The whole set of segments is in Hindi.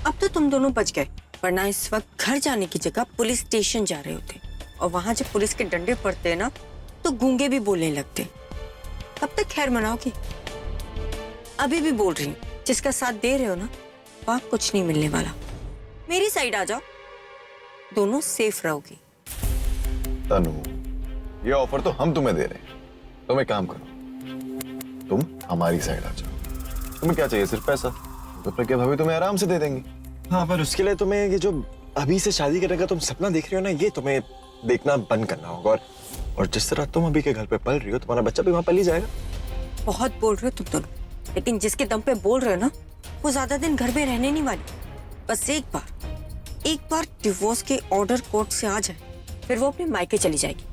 अब तो तुम दोनों बच गए, वरना इस वक्त घर जाने की जगह पुलिस स्टेशन जा रहे होते। और वहां जब पुलिस के डंडे पड़ते हैं ना, तो गूंगे भी बोलने लगते। कब तक खैर मनाओगी? अभी भी बोल रही हूँ, जिसका साथ दे रहे हो ना, वहां कुछ नहीं मिलने वाला। मेरी साइड आ जाओ, दोनों सेफ रहोगी। तनु, ये ऑफर तो हम तुम्हें दे रहे हैं। तुम एक काम करो, तुम हमारी साइड आ जाओ। तुम्हें क्या चाहिए? सिर्फ पैसा? तो प्रज्ञा भाभी तुम्हें आराम से दे देंगी। हाँ, पर उसके लिए तुम्हें ये जो अभी से शादी करने का तुम सपना देख रहे हो ना, ये तुम्हें देखना बंद करना होगा। और जिस तरह तुम अभी के घर पे पल रही हो, तुम्हारा बच्चा भी वहां पल ही जाएगा। बहुत बोल रहे हो तुम दोनों, लेकिन जिसके दम पे बोल रहे हो ना, वो ज्यादा दिन घर में रहने नहीं वाली। बस एक बार डिवोर्स के ऑर्डर कोर्ट से आ जाए, फिर वो अपने मायके चली जाएगी।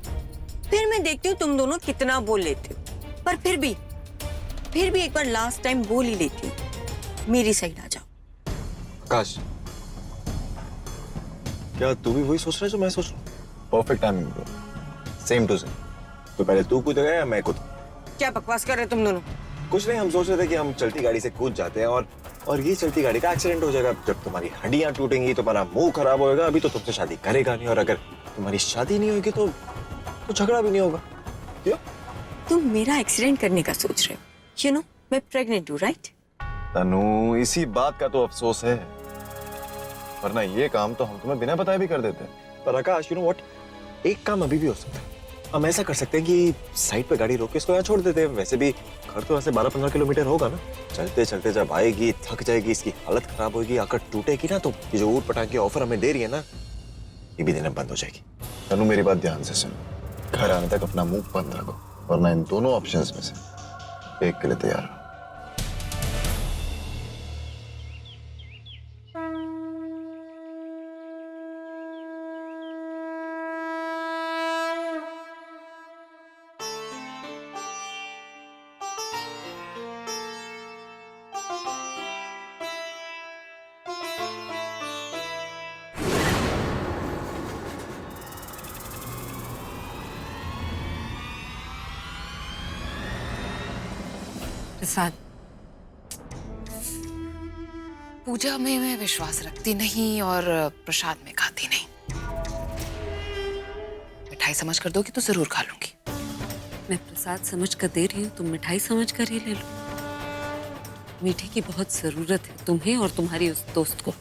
फिर मैं देखती हूँ तुम दोनों कितना बोल लेते हो, पर फिर भी एक बार लास्ट टाइम बोल ही लेती हूँ, मेरी साइड आ जाओ। आकाश, क्या तू भी वही सोच रहा है जो मैं सोच रहा हूँ? Perfect timing bro, same to same. तो पहले तू कूदेगा या मैं कूद? क्या बकवास कर रहे हो तुम दोनों? कुछ नहीं, हम सोच रहे थे कि हम चलती गाड़ी से कूद जाते हैं और ये चलती गाड़ी का एक्सीडेंट हो जाएगा। जब तुम्हारी हड्डियां टूटेंगी, तुम्हारा मुंह खराब होएगा। अभी तो तुमसे शादी करेगा नहीं, और अगर तुम्हारी शादी नहीं होगी तो झगड़ा भी नहीं होगा। क्यों? तुम मेरा एक्सीडेंट करने का सोच रहे हो? यू नो, मैं प्रेग्नेंट हूँ, राइट? तनु, इसी बात का तो अफसोस है, वरना ये काम तो हम तुम्हें बिना बताए भी कर देते हैं। पर आकाश, यू नो व्हाट, एक काम अभी भी हो सकता है। हम ऐसा कर सकते हैं कि साइड पे गाड़ी रोक के इसको यहाँ छोड़ देते हैं। वैसे भी घर तो ऐसे 12-15 किलोमीटर होगा ना। चलते चलते जब आएगी, थक जाएगी, इसकी हालत खराब होगी, आकर टूटेगी ना, तो ये जो ऊट पटांग की ऑफर हमें दे रही है ना, ये भी देना बंद हो जाएगी। तनु, मेरी बात ध्यान से सुनो। घर आने तक अपना मुंह बंद रखो, वरना इन दोनों ऑप्शंस में से एक के लिए तैयार रहो। प्रसाद, पूजा में मैं विश्वास रखती नहीं और प्रसाद में खाती नहीं। मिठाई समझ कर दोगी तो जरूर खा लूंगी। मैं प्रसाद समझ कर दे रही हूँ, तुम मिठाई समझ कर ही ले लो। मीठे की बहुत जरूरत है तुम्हें और तुम्हारी उस दोस्त को।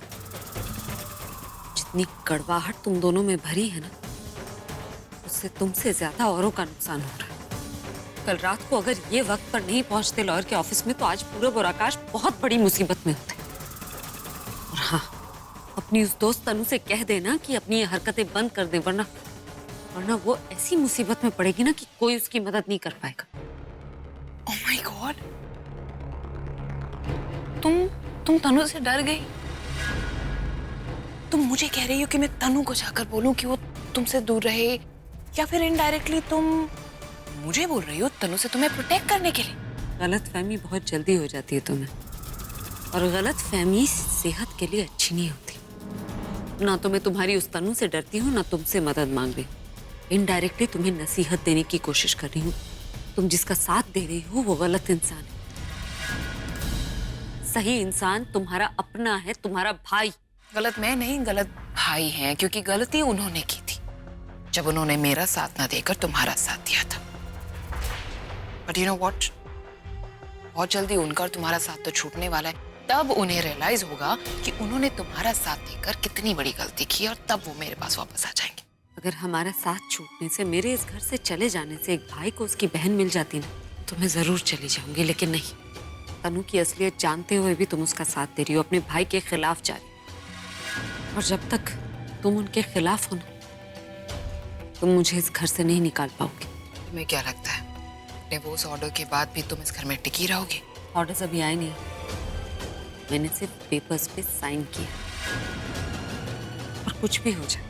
जितनी कड़वाहट तुम दोनों में भरी है ना, उससे तुमसे ज्यादा औरों का नुकसान हो रहा है। कल रात को अगर ये वक्त पर नहीं पहुंचते लॉयर के ऑफिस में, तो आज पूरब और आकाश बहुत बड़ी मुसीबत में होते। और हाँ, अपनी उस दोस्त तनु से कह देना कि अपनी ये हरकतें बंद कर दे, वरना वो ऐसी मुसीबत में पड़ेगी ना कि कोई उसकी मदद नहीं कर पाएगा। ओह माय गॉड, तुम तनु से डर गई? तुम मुझे कह रही हो कि मैं तनु को जाकर बोलूं कि वो तुमसे दूर रहे, या फिर इनडायरेक्टली तुम मुझे बोल रही हो तनु से तुम्हें प्रोटेक्ट करने के लिए? गलतफहमी बहुत जल्दी हो जाती है तुम्हें, और गलतफहमी सेहत के लिए अच्छी नहीं होती। ना तो मैं तुम्हारी उस तनु से डरती हूँ, ना तुमसे मदद मांग रही। इनडायरेक्टली तुम्हें नसीहत देने की कोशिश कर रही हूँ। तुम जिसका साथ दे रही हो वो गलत इंसान है। सही इंसान तुम्हारा अपना है, तुम्हारा भाई। गलत मैं नहीं, गलत भाई हैं, क्योंकि गलती उन्होंने की थी जब उन्होंने मेरा साथ ना देकर तुम्हारा साथ दिया था। बट यू नो व्हाट, बहुत जल्दी उनका और तुम्हारा साथ तो छूटने वाला है। तब उन्हें रियलाइज होगा कि उन्होंने तुम्हारा साथ देकर कितनी बड़ी गलती की, और तब वो मेरे पास वापस आ जाएंगे। अगर हमारा साथ छूटने से, मेरे इस घर से चले जाने से एक भाई को उसकी बहन मिल जाती ना, तो मैं जरूर चली जाऊंगी। लेकिन नहीं, तनु की असलियत जानते हुए भी तुम उसका साथ दे रही हो, अपने भाई के खिलाफ जा रही हो। और जब तक तुम उनके खिलाफ हो ना, तुम मुझे इस घर से नहीं निकाल पाओगे। तुम्हें क्या लगता है डिवोर्स ऑर्डर के बाद भी तुम इस घर में टिकी रहोगी? ऑर्डर्स अभी आए नहीं, मैंने सिर्फ पेपर्स पे साइन किया। और कुछ भी हो जाए,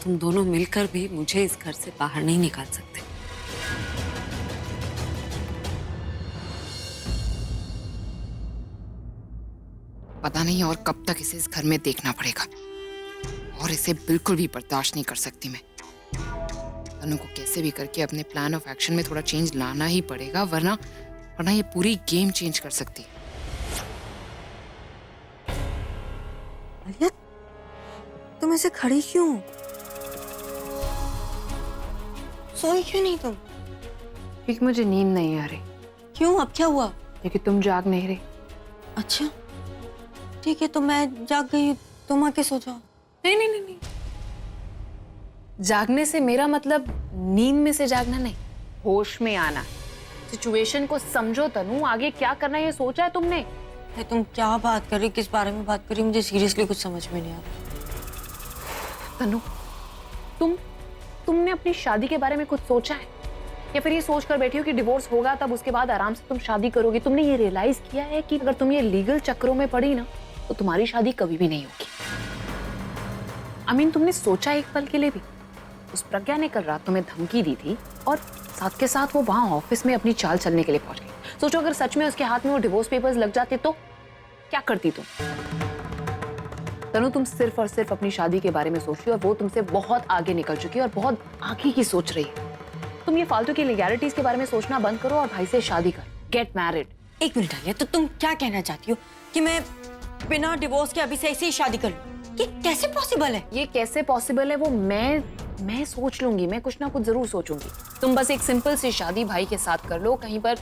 तुम दोनों मिलकर भी मुझे इस घर से बाहर नहीं निकाल सकते। पता नहीं और कब तक इसे इस घर में देखना पड़ेगा, और इसे बिल्कुल भी बर्दाश्त नहीं कर सकती मैं। तनु को कैसे भी करके अपने प्लान ऑफ एक्शन में थोड़ा चेंज लाना ही पड़ेगा, वरना ये पूरी गेम चेंज कर सकती है। आलिया, तुम ऐसे खड़ी क्यों? सोई क्यों नहीं तुम? क्योंकि मुझे नींद नहीं आ रही। क्यों, अब क्या हुआ? क्योंकि तुम जाग नहीं रही। अच्छा ठीक है, तो मैं जाग गई, तुम आके सो जाओ। नहीं नहीं नहीं नहीं, जागने से मेरा मतलब नींद में से जागना नहीं, होश में आना। सिचुएशन को समझो तनु, आगे क्या करना है ये सोचा है तुमने? अरे तुम क्या बात कर रही, किस बारे में बात कर रही, मुझे सीरियसली कुछ समझ में नहीं आ रहा। तनु, तुमने अपनी शादी के बारे में कुछ सोचा है, या फिर ये सोच कर बैठी हो कि डिवोर्स होगा तब उसके बाद आराम से तुम शादी करोगी? तुमने ये रियलाइज किया है कि अगर तुम ये लीगल चक्करों में पड़ी ना तो तुम्हारी शादी कभी भी नहीं होगी? तुमने सोचा एक पल के लिए भी? उस प्रज्ञा ने कल रात तुम्हें धमकी दी थी और साथ के साथ वो वहां ऑफिस में अपनी चाल चलने के लिए पहुंच गई। सोचो अगर सच में उसके हाथ में वो डिवोर्स पेपर्स लग जाते तो क्या करती तुम? तनु, तुम सिर्फ और सिर्फ अपनी शादी के बारे में सोच रही हो और वो तुमसे बहुत आगे निकल चुकी है और बहुत आगे की सोच रही है। तुम ये फालतू की लीगैलिटीज के बारे में सोचना बंद करो और भाई से शादी कर, गेट मैरिड। एक मिनट आलिया, तो तुम क्या कहना चाहती हो कि मैं बिना डिवोर्स के अभी से ऐसे ही शादी कर लूं? ये कैसे पॉसिबल है? ये कैसे पॉसिबल है वो मैं सोच लूंगी, मैं कुछ ना कुछ जरूर सोचूंगी। तुम बस एक सिंपल सी शादी भाई के साथ कर लो, कहीं पर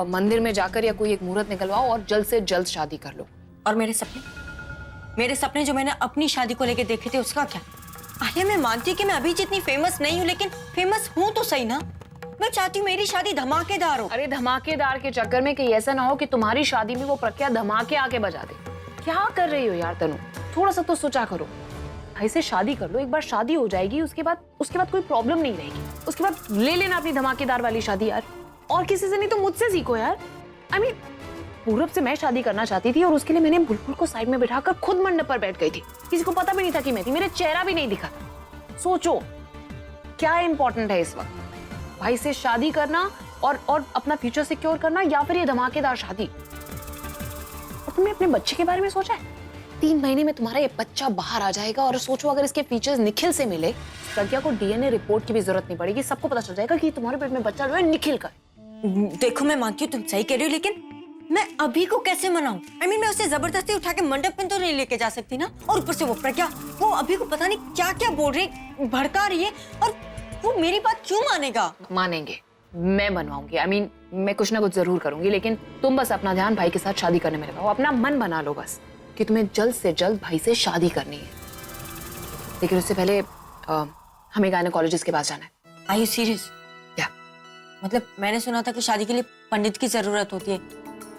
मंदिर में जाकर या कोई एक मुहूर्त निकलवाओ और जल्द से जल्द शादी कर लो। और मेरे सपने जो मैंने अपनी शादी को लेके देखे थे उसका क्या? आलिया, मैं मानती हूँ कि मैं अभी जितनी फेमस नहीं हूँ, लेकिन फेमस हूँ तो सही ना। मैं चाहती हूँ मेरी शादी धमाकेदार हो। अरे धमाकेदार के चक्कर में कहीं ऐसा ना हो कि तुम्हारी शादी में वो प्रज्ञा धमाके आके बजा दे। क्या कर रही हो यार तनु, थोड़ा सा तो सोचा करो। भाई से शादी कर लो, एक बार शादी हो जाएगी उसके बाद कोई प्रॉब्लम नहीं रहेगी। उसके बाद ले लेना अपनी धमाकेदार वाली शादी यार, और किसी से नहीं तो मुझसे सीखो यार। पूरब से मैं शादी करना चाहती थी और उसके लिए मैंने बुलबुल को साइड में बिठाकर खुद मंडप पर बैठ गई थी। किसी को पता भी नहीं था कि मैं थी, मेरे चेहरा भी नहीं दिखा था। सोचो क्या इंपॉर्टेंट है इस वक्त, भाई से शादी करना और अपना फ्यूचर सिक्योर करना, या फिर ये धमाकेदार शादी? और तुमने अपने बच्चे के बारे में सोचा है? 3 महीने में तुम्हारा ये बच्चा बाहर आ जाएगा और सोचो अगर इसके फीचर्स निखिल से मिले, प्रज्ञा को डीएनए रिपोर्ट की भी जरूरत नहीं पड़ेगी, सबको पता चल जाएगा कि तुम्हारे पेट में बच्चा जो है निखिल का। देखो मैं मानती हूँ तुम सही कह रही हो, लेकिन मैं अभी को कैसे मनाऊं? मैं उसे जबरदस्ती उठा के मंडप में तो नहीं लेके जा सकती ना। और ऊपर से वो प्रज्ञा, वो अभी को पता नहीं क्या क्या बोल रही, भड़का रही है, और वो मेरी बात क्यों मानेगा? मानेंगे, मैं बनवाऊंगी। मैं कुछ ना कुछ जरूर करूंगी, लेकिन तुम बस अपना ध्यान भाई के साथ शादी करने में लगाओ। अपना मन बना लो बस कि तुम्हें जल्द से जल्द भाई से शादी करनी है। लेकिन उससे पहले हमें गायनेकोलॉजिस्ट के पास जाना है। Are you serious? क्या मतलब मैंने सुना था कि शादी के लिए पंडित की जरूरत होती है,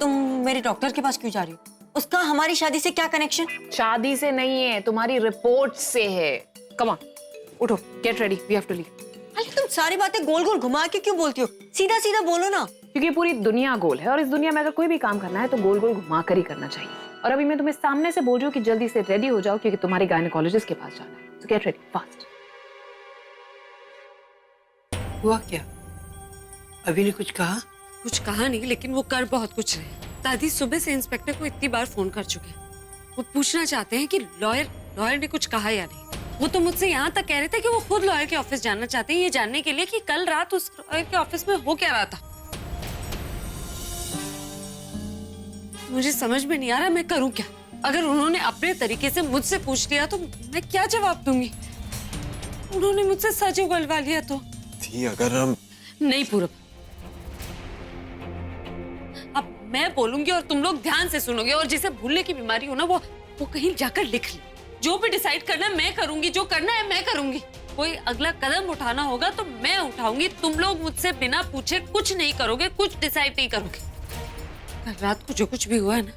तुम मेरे डॉक्टर के पास क्यों जा रही हो? उसका हमारी शादी से क्या कनेक्शन? शादी से नहीं है, तुम्हारी रिपोर्ट से है। कम ऑन, उठो, get ready, we have to leave. अरे तुम सारी बातें गोल गोल घुमा के क्यों बोलती हो? सीधा सीधा बोलो ना। क्योंकि पूरी दुनिया गोल है और इस दुनिया में अगर कोई भी काम करना है तो गोल गोल घुमा कर ही करना चाहिए। और अभी मैं तुम्हें सामने से बोल रही हूँ कि जल्दी से रेडी हो जाओ, क्योंकि तुम्हारे गायनेकोलॉजिस्ट के पास जाना है। सो गेट रेडी फास्ट। हुआ क्या? अभी ने कुछ कहा? कुछ कहा नहीं, लेकिन वो कर बहुत कुछ रहे हैं। दादी सुबह से इंस्पेक्टर को इतनी बार फोन कर चुके हैं। वो पूछना चाहते हैं कि लॉयर ने कुछ कहा या नहीं। वो तो मुझसे यहाँ तक कह रहे थे कि वो खुद लॉयर के ऑफिस जाना चाहते हैं, ये जानने के लिए कि कल रात उस लॉयर के ऑफिस में हो क्या रहा था। मुझे समझ में नहीं आ रहा मैं करूं क्या। अगर उन्होंने अपने तरीके से मुझसे पूछ लिया तो मैं क्या जवाब दूंगी? उन्होंने मुझसे सच उगलवा लिया तो अगर हम नहीं पूरब, अब मैं बोलूंगी और तुम लोग ध्यान से सुनोगे, और जिसे भूलने की बीमारी हो ना वो कहीं जाकर लिख ले। जो भी डिसाइड करना है मैं करूंगी, जो करना है मैं करूंगी। कोई अगला कदम उठाना होगा तो मैं उठाऊंगी। तुम लोग मुझसे बिना पूछे कुछ नहीं करोगे, कुछ डिसाइड नहीं करोगे। कल रात को जो कुछ भी हुआ है ना,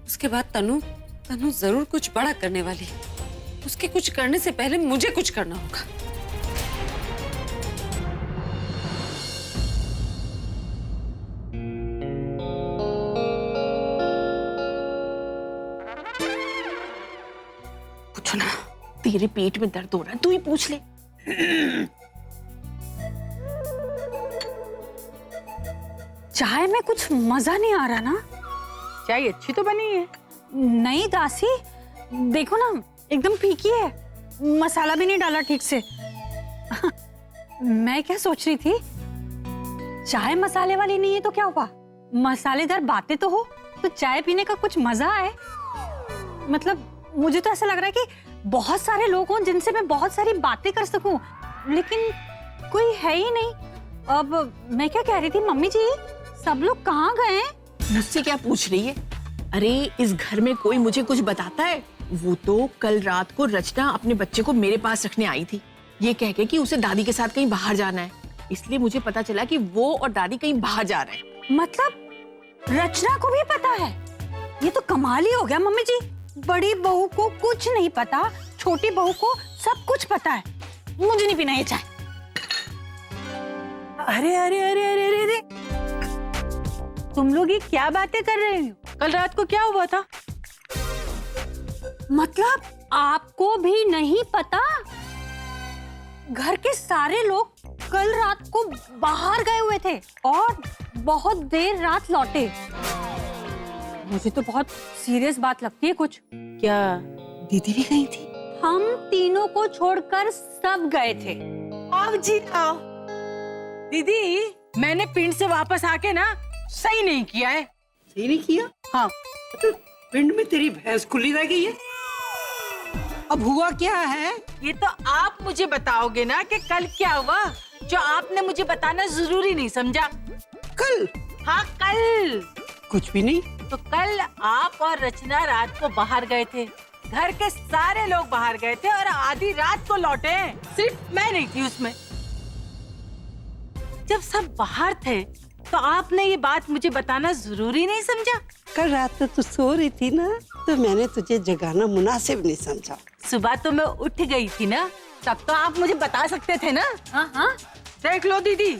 उसके बाद तनु जरूर कुछ बड़ा करने वाली है। उसके कुछ करने से पहले मुझे कुछ करना होगा। पूछो ना, तेरे पेट में दर्द हो रहा है, तू ही पूछ ले। चाय में कुछ मजा नहीं आ रहा ना? चाय अच्छी तो बनी है। नहीं दासी, देखो ना एकदम फीकी है, मसाला भी नहीं डाला ठीक से। मैं क्या सोच रही थी, चाय मसाले वाली नहीं है तो क्या हुआ, मसालेदार बातें तो हो तो चाय पीने का कुछ मजा आए। मतलब मुझे तो ऐसा लग रहा है कि बहुत सारे लोग हों जिनसे मैं बहुत सारी बातें कर सकूं, लेकिन कोई है ही नहीं। अब मैं क्या कह रही थी मम्मी जी, सब लोग कहाँ गए हैं? मुझसे क्या पूछ रही है? अरे इस घर में कोई मुझे कुछ बताता है? वो तो कल रात को रचना अपने बच्चे को मेरे पास रखने आई थी, ये कह के कि उसे दादी के साथ कहीं बाहर जाना है। इसलिए मुझे पता चला कि वो और दादी कहीं बाहर जा रहे हैं। मतलब रचना को भी पता है? ये तो कमाल ही हो गया मम्मी जी। बड़ी बहू को कुछ नहीं पता, छोटी बहू को सब कुछ पता है। मुझे नहीं पीना ये चाय। अरे अरे अरे अरे अरे अरे, तुम लोग ये क्या बातें कर रहे हो? कल रात को क्या हुआ था? मतलब आपको भी नहीं पता? घर के सारे लोग कल रात को बाहर गए हुए थे और बहुत देर रात लौटे। मुझे तो बहुत सीरियस बात लगती है कुछ। क्या दीदी भी गई थी? हम तीनों को छोड़कर सब गए थे। आओ जी आओ। दीदी, मैंने पिंड से वापस आके ना सही नहीं किया है। सही नहीं किया? हाँ, तो पिंड में तेरी भैंस खुली रह गई है। अब हुआ क्या है ये तो आप मुझे बताओगे ना कि कल क्या हुआ, जो आपने मुझे बताना जरूरी नहीं समझा। कल? हाँ कल। कुछ भी नहीं। तो कल आप और रचना रात को बाहर गए थे, घर के सारे लोग बाहर गए थे और आधी रात को लौटे, सिर्फ मैं नहीं थी उसमें। जब सब बाहर थे तो आपने ये बात मुझे बताना जरूरी नहीं समझा? कल रात तो तू सो रही थी ना, तो मैंने तुझे जगाना मुनासिब नहीं समझा। सुबह तो मैं उठ गई थी ना, तब तो आप मुझे बता सकते थे ना। हाँ हाँ, देख लो दीदी,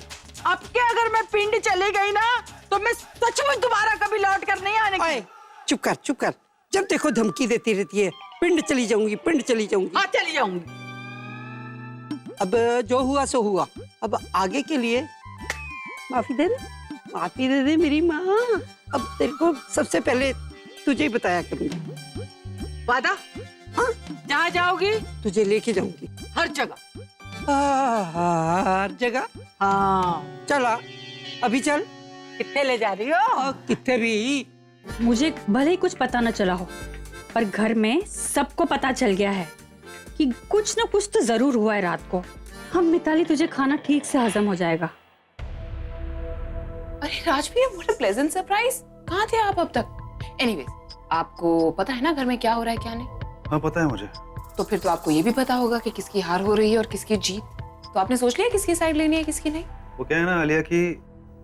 अब क्या अगर मैं पिंड चली गई ना तो मैं सचमुच दोबारा कभी लौट कर नहीं आने की। चुप कर चुप कर, जब देखो धमकी देती रहती है, पिंड चली जाऊंगी पिंड चली जाऊंगी। हाँ चली जाऊंगी। अब जो हुआ सो हुआ, अब आगे के लिए माफी दे दे मेरी माँ। अब तेरे को सबसे पहले तुझे ही बताया करूंगी। वादा? हाँ? जहाँ जाओगी तुझे लेके जाऊंगी हर जगह। हर जगह। हाँ चला अभी चल। कितने ले जा रही हो? कितने भी। मुझे भले ही कुछ पता न चला हो, पर घर में सबको पता चल गया है कि कुछ न कुछ तो जरूर हुआ है रात को। हम मिताली, तुझे खाना ठीक से हजम हो जाएगा। अरे Rajveer, what a pleasant surprise. कहाँ थे आप अब तक? एनीवेज, आपको पता है ना घर में क्या हो रहा है क्या नहीं? हाँ पता है मुझे। तो फिर तो आपको ये भी पता होगा कि किसकी हार हो रही है और किसकी जीत। तो आपने सोच लिया किसकी साइड लेनी है किसकी नहीं? वो क्या है ना आलिया कि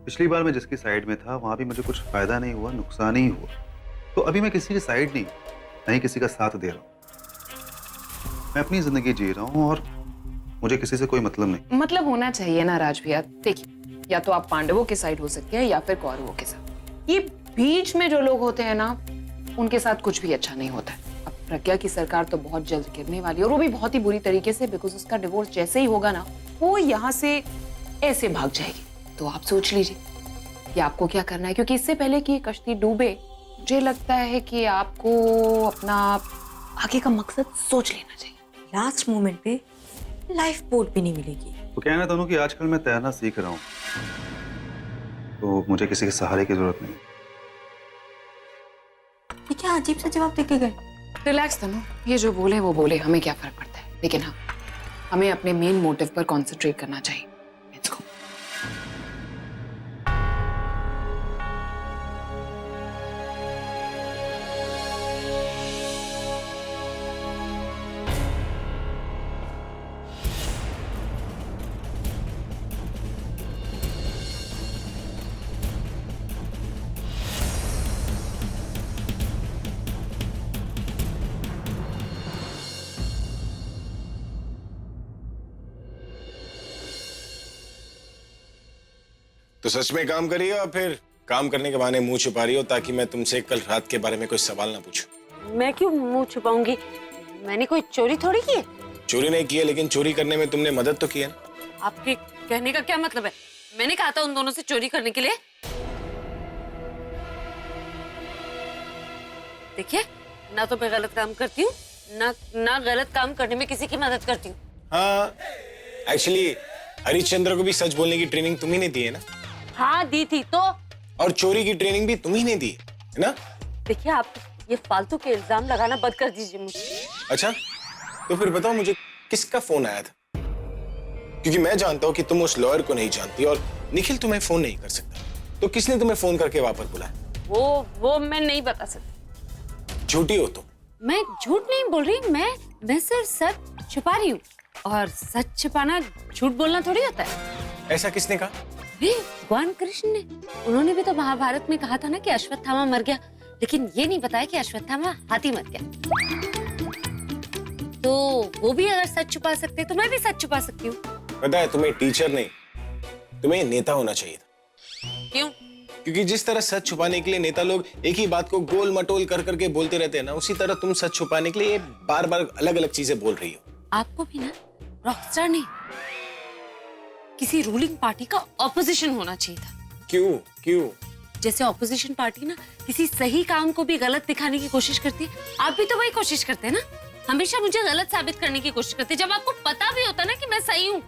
पिछली बार मैं जिसकी साइड में था वहां भी मुझे कुछ फायदा नहीं हुआ, नुकसान ही हुआ। तो अभी मैं किसी की साइड नहीं किसी का साथ दे रहा हूँ। मैं अपनी जिंदगी जी रहा हूँ और मुझे किसी से कोई मतलब नहीं। मतलब होना चाहिए ना राजवीर। देखिए, या तो आप पांडवों के साइड हो सकते हैं या फिर कौरवों के साथ। ये बीच में जो लोग होते हैं ना, उनके साथ कुछ भी अच्छा नहीं होता है। अब प्रज्ञा की सरकार तो बहुत जल्द गिरने वाली है और वो भी बहुत ही बुरी तरीके से, बिकॉज उसका डिवोर्स जैसे ही होगा ना, वो यहाँ से ऐसे भाग जाएगी। तो आप सोच लीजिए कि आपको क्या करना है, क्योंकि इससे पहले कि ये कश्ती डूबे, मुझे लगता है कि आपको अपना आगे का मकसद सोच लेना चाहिए। लास्ट मोमेंट पे लाइफ बोट भी नहीं मिलेगी। तो क्या है ना दोनों कि आजकल मैं तैरना सीख रहा हूँ, तो मुझे किसी के सहारे की जरूरत नहीं। ये क्या अजीब सा जवाब देके गए? रिलैक्स तनु, ये जो बोले वो बोले, हमें क्या फर्क पड़ता है। लेकिन हाँ, हमें अपने मेन मोटिव पर कॉन्सेंट्रेट करना चाहिए। Let's go. तो सच में काम करी हो या फिर काम करने के बहाने मुंह छुपा रही हो ताकि मैं तुमसे कल रात के बारे में कोई सवाल ना पूछूं? मैं क्यों मुंह छुपाऊंगी? मैंने कोई चोरी थोड़ी की है। चोरी नहीं की है, लेकिन चोरी करने में तुमने मदद तो की है ना। आपके कहने का क्या मतलब है? मैंने कहा था उन दोनों से चोरी करने के लिए। देखिए, ना तो मैं गलत काम करती हूँ, ना गलत काम करने में किसी की मदद करती हूँ। हाँ, एक्चुअली हरिश्चंद्र को भी सच बोलने की ट्रेनिंग तुम ही ने दी है ना। हाँ दी थी तो। और चोरी की ट्रेनिंग भी तुम ही ने दी है ना। देखिए, आप ये फालतू के इल्जाम लगाना बंद कर दीजिए मुझे। अच्छा, तो फिर बताओ मुझे किसका फोन आया था? क्योंकि मैं जानता हूँ कि तुम उस लॉयर को नहीं जानती और निखिल तुम्हें फोन नहीं कर सकता। तो किसने तुम्हें फोन करके वापस बुलाया? वो मैं नहीं बता सकती। झूठी हो तुम। मैं झूठ नहीं बोल रही, मैं सिर्फ सच छुपा रही हूँ। और सच छिपाना झूठ बोलना थोड़ी होता है। ऐसा किसने कहा? भगवान कृष्ण ने। उन्होंने भी तो महाभारत में कहा था ना कि अश्वत्थामा मर गया, लेकिन ये नहीं बताया कि अश्वत्थामा हाथी मर गया। तो वो भी अगर सच छुपा सकते तो मैं भी सच छुपा सकती हूँ। पता है, तुम्हें टीचर नहीं, तुम्हें नेता होना चाहिए था। क्यों? क्योंकि जिस तरह सच छुपाने के लिए नेता लोग एक ही बात को गोल मटोल कर करके बोलते रहते हैं ना, उसी तरह तुम सच छुपाने के लिए बार बार अलग अलग चीजें बोल रही हो। आपको भी ना रॉकस्टार नहीं, किसी रूलिंग पार्टी का ऑपोजिशन होना चाहिए था। क्यों? जैसे ऑपोजिशन पार्टी ना किसी सही काम को भी गलत दिखाने की कोशिश करती है, आप भी तो वही कोशिश करते हैं ना। हमेशा मुझे गलत साबित करने की कोशिश करते हैं। जब आपको पता भी होता ना कि मैं सही हूँ,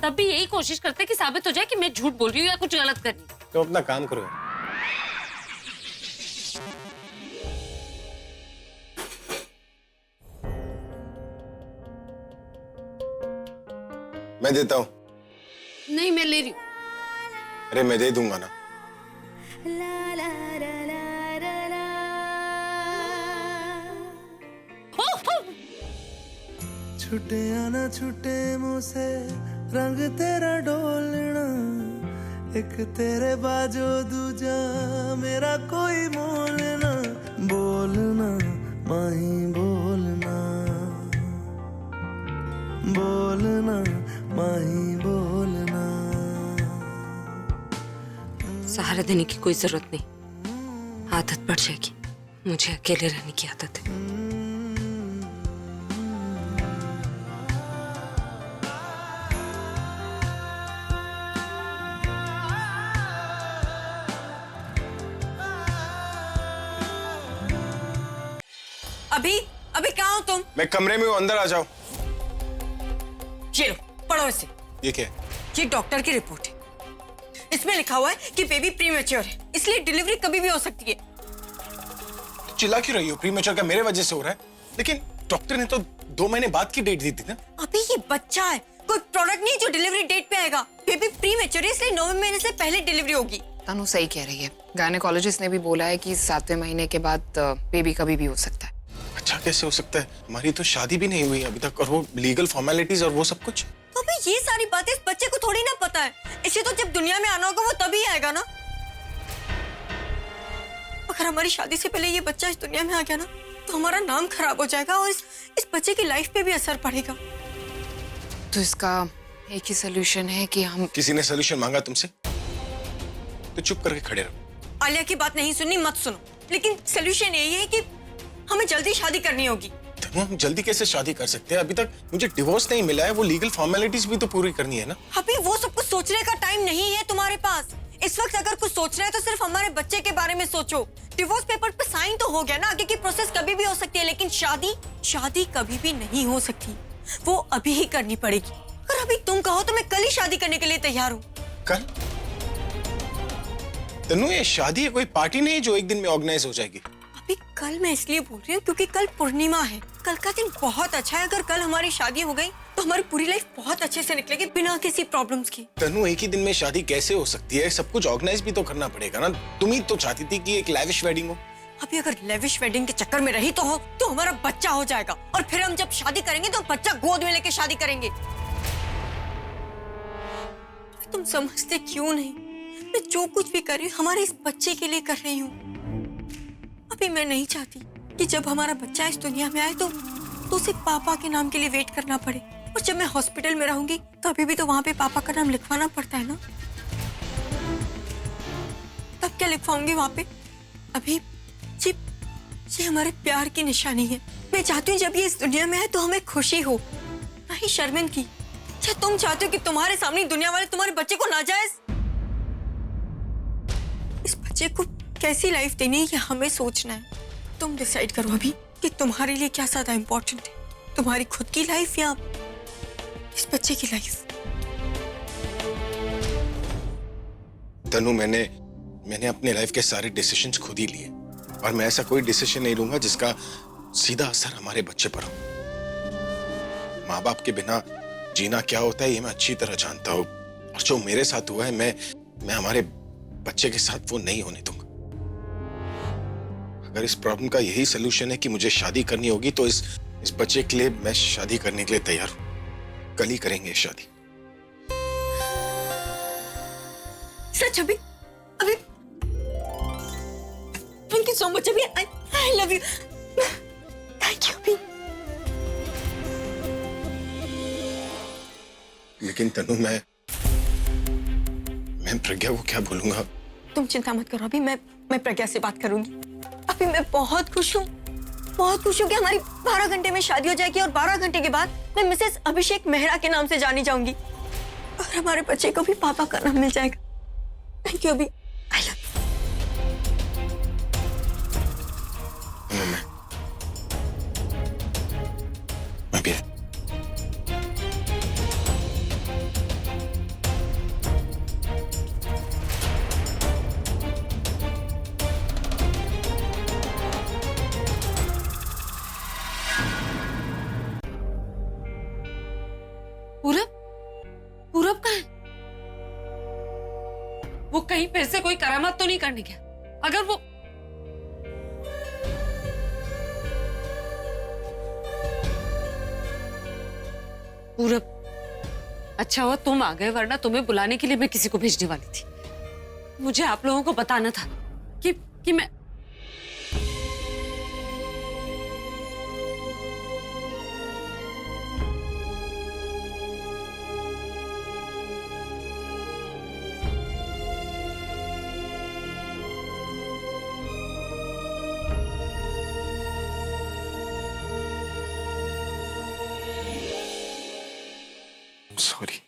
तब भी यही कोशिश करते हैं कि साबित हो जाए कि मैं झूठ बोल रही हूँ या कुछ गलत कर रही हूँ। तो अपना काम करो। मैं देता हूं। नहीं, मैं ले रही हूँ। अरे मैं दे दूंगा ना। छुटे आना छुटे मुँह से रंग तेरा डोलना, एक तेरे बाजो दूजा मेरा कोई मोल ना। बोलना माही बोलना, बोलना माही बोलना। सहारा देने की कोई जरूरत नहीं, आदत पड़ जाएगी। मुझे अकेले रहने की आदत है। अभी कहाँ हो तुम? मैं कमरे में हूं, अंदर आ जाओ। ये लो, पढ़ो इसे। ये क्या है? ये डॉक्टर की रिपोर्ट है। इसमें लिखा हुआ है कि बेबी प्रीमेच्योर है, इसलिए डिलीवरी कभी भी हो सकती है। तो चिल्ला क्यों रही हो? प्रीमेच्योर का मेरे वजह से हो रहा है, लेकिन डॉक्टर ने तो 2 महीने बाद की डेट दी थी ना। अभी ये बच्चा है, कोई प्रोडक्ट नहीं जो डिलीवरी डेट पे आएगा। बेबी प्रीमेच्योर है, इसलिए 9वें महीने से पहले डिलीवरी होगी। तनु सही कह रही है। गायनेकोलॉजिस्ट ने भी बोला है कि 7वें महीने के बाद बेबी कभी भी हो सकता है। अच्छा, कैसे हो सकता है? हमारी तो शादी भी नहीं हुई अभी तक, और वो लीगल फॉर्मेलिटीज और वो सब कुछ। तो अभी ये सारी बातें इस बच्चे को थोड़ी ना पता है। इसे तो जब दुनिया में आना होगा वो तभी आएगा ना। अगर हमारी शादी से पहले ये बच्चा इस दुनिया में आ गया ना, तो हमारा नाम खराब हो जाएगा और इस बच्चे की लाइफ पे भी असर पड़ेगा। तो इसका एक ही सोल्यूशन है कि हम... किसी ने सोल्यूशन मांगा तुमसे तो चुप करके खड़े रहो। आलिया की बात नहीं सुननी, मत सुनो। लेकिन सोल्यूशन यही है कि हमें जल्दी शादी करनी होगी। तो हम जल्दी कैसे शादी कर सकते हैं? अभी तक मुझे डिवोर्स नहीं मिला है, वो लीगल फॉर्मेलिटीज भी तो पूरी करनी है ना। अभी वो सब कुछ सोचने का टाइम नहीं है तुम्हारे पास। इस वक्त अगर कुछ सोच रहे हैं तो सिर्फ हमारे बच्चे के बारे में सोचो। डिवोर्स पेपर पे साइन तो हो गया ना, आगे की प्रोसेस कभी भी हो सकती है, लेकिन शादी कभी भी नहीं हो सकती। वो अभी ही करनी पड़ेगी। अगर अभी तुम कहो तो मैं कल ही शादी करने के लिए तैयार हूँ। कल? तनु, ये शादी है, कोई पार्टी नहीं जो एक दिन में ऑर्गेनाइज हो जाएगी। अभी कल मैं इसलिए बोल रही हूँ क्योंकि कल पूर्णिमा है। कल का दिन बहुत अच्छा है। अगर कल हमारी शादी हो गई तो हमारी पूरी लाइफ बहुत अच्छे से निकलेगी, बिना किसी प्रॉब्लम्स की। तनु, एक ही दिन में शादी कैसे हो सकती है? सब कुछ ऑर्गेनाइज भी तो करना पड़ेगा ना। तुम ही तो चाहती थी कि एक लैविश वेडिंग हो। अभी अगर लेविश वेडिंग के चक्कर में रही तो हमारा बच्चा हो जाएगा, और फिर हम जब शादी करेंगे तो बच्चा गोद में लेके शादी करेंगे। तुम समझते क्यों नहीं? मैं जो कुछ भी कर रही हूँ हमारे इस बच्चे के लिए कर रही हूँ। अभी मैं नहीं चाहती कि जब हमारा बच्चा इस दुनिया में आए तो उसे पापा के नाम के लिए वेट करना पड़े। और जब मैं हॉस्पिटल में रहूंगी तो अभी भी तो वहां पे पापा का नाम लिखवाना पड़ता है ना। तब क्या लिखवाऊंगी वहां पे? अभी ये हमारे प्यार की निशानी है। मैं चाहती हूँ जब ये इस दुनिया में है तो हमें खुशी हो, ना ही शर्मिंदगी। क्या तुम चाहते हो कि तुम्हारे सामने दुनिया वाले तुम्हारे बच्चे को नाजायज? इस बच्चे को कैसी लाइफ देनी है ये हमें सोचना है। तुम डिसाइड करो अभी कि तुम्हारे लिए क्या ज्यादा इम्पोर्टेंट है, तुम्हारी खुद की लाइफ या इस बच्चे की लाइफ। तनु, मैंने अपने लाइफ के सारे डिसीजंस खुद ही लिए। और मैं ऐसा कोई डिसीजन नहीं लूंगा जिसका सीधा असर हमारे बच्चे पर हो। माँ बाप के बिना जीना क्या होता है ये मैं अच्छी तरह जानता हूँ, और जो मेरे साथ हुआ है मैं हमारे बच्चे के साथ वो नहीं होने दूंगा। अगर इस प्रॉब्लम का यही सोल्यूशन है कि मुझे शादी करनी होगी तो इस बच्चे के लिए मैं शादी करने के लिए तैयार हूं। कल ही करेंगे शादी। सच अभी अभी थैंक यू सो मच अभी I love you. Thank you अभी। लेकिन तनु मैं प्रज्ञा को क्या बोलूंगा? तुम चिंता मत करो अभी, मैं प्रज्ञा से बात करूंगी। अभी मैं बहुत खुश हूँ कि हमारी 12 घंटे में शादी हो जाएगी और 12 घंटे के बाद मैं मिसेस अभिषेक मेहरा के नाम से जानी जाऊंगी और हमारे बच्चे को भी पापा का नाम मिल जाएगा। थैंक यू अभी। I love you. मैं भी। पूरब कहाँ है? वो कहीं फिर से कोई करामात तो नहीं करने गया? अगर वो पूरब, अच्छा हुआ तुम आ गए, वरना तुम्हें बुलाने के लिए मैं किसी को भेजने वाली थी। मुझे आप लोगों को बताना था कि मैं सॉरी,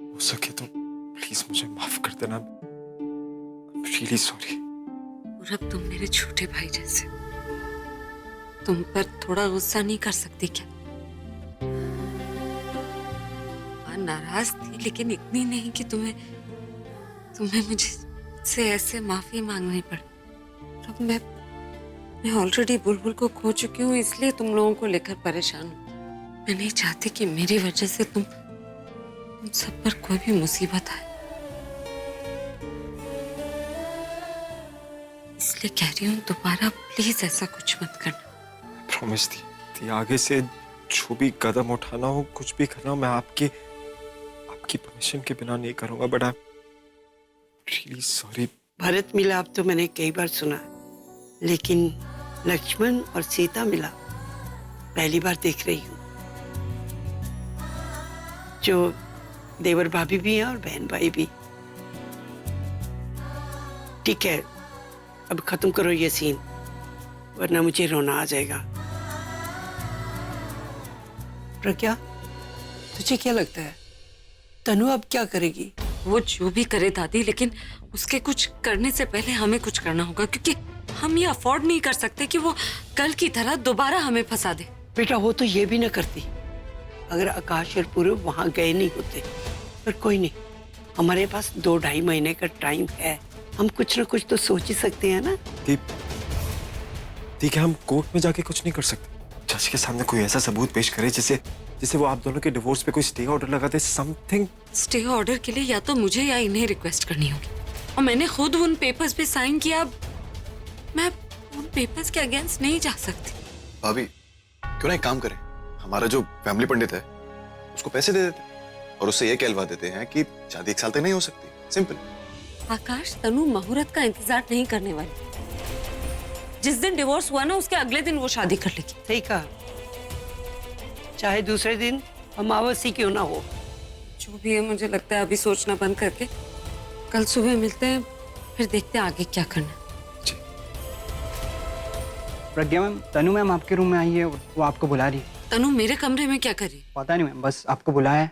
हो सके तो प्लीज मुझे माफ कर देना। Really sorry. पूरब, तुम मेरे छोटे भाई जैसे, तुम पर थोड़ा गुस्सा नहीं कर सकती क्या? हाँ, नाराज थी लेकिन इतनी नहीं कि तुम्हें मुझे ऐसे माफी मांगनी पड़े। अब मैं ऑलरेडी बुलबुल को खो चुकी हूँ, इसलिए तुम लोगों को लेकर परेशान हूँ। मैं नहीं चाहती कि मेरी वजह से तुम सब पर कोई भी मुसीबत आए, इसलिए कह रही हूँ दोबारा प्लीज ऐसा कुछ मत करना। प्रॉमिस थी आगे से जो भी कदम उठाना हो, कुछ भी करना हो, मैं आपकी परमिशन के बिना नहीं करूंगा। But I really sorry. Bharat Milap तो मैंने कई बार सुना, लेकिन लक्ष्मण और सीता मिलाप पहली बार देख रही हूँ। जो देवर भाभी भी हैं और बहन भाई भी। ठीक है, अब खत्म करो ये सीन, वरना मुझे रोना आ जाएगा। प्रज्ञा, तुझे क्या लगता है तनु अब क्या करेगी? वो जो भी करे दादी, लेकिन उसके कुछ करने से पहले हमें कुछ करना होगा, क्योंकि हम ये अफोर्ड नहीं कर सकते कि वो कल की तरह दोबारा हमें फंसा दे। बेटा, वो तो ये भी ना करती अगर आकाश और पूरब वहां गए नहीं होते। पर कोई नहीं, हमारे पास 2-2.5 महीने का टाइम है, हम कुछ ना कुछ तो सोच ही सकते हैं ना। ठीक है, हम कोर्ट में जाके कुछ नहीं कर सकते। जज के सामने कोई ऐसा सबूत पेश करे जिससे वो आप दोनों के डिवोर्स पे कोई स्टे ऑर्डर लगा दे, समथिंग। स्टे ऑर्डर के लिए या तो मुझे या इन्हें रिक्वेस्ट करनी होगी, और मैंने खुद उन पेपर्स पे साइन किया। मैं उन पेपर्स के अगेंस्ट नहीं जा सकती। भाभी, क्यों ना एक काम करें, हमारा जो फैमिली पंडित है उसको पैसे दे देते और उससे ये कहलवा देते हैं कि शादी 1 साल तक नहीं हो सकती। सिंपल। आकाश, तनु मुहूर्त का इंतजार नहीं करने वाली। जिस दिन डिवोर्स हुआ ना, उसके अगले दिन वो शादी कर लेगी। सही कहा, चाहे दूसरे दिन अमावस्या क्यों ना हो। जो भी है, मुझे लगता है अभी सोचना बंद करके कल सुबह मिलते हैं, फिर देखते हैं आगे क्या करना। प्रज्ञा मैम, तनु मैम आपके रूम में आई है, वो आपको बुला रही है। तनु मेरे कमरे में क्या कर रही? पता नहीं मैम, बस आपको बुलाया है।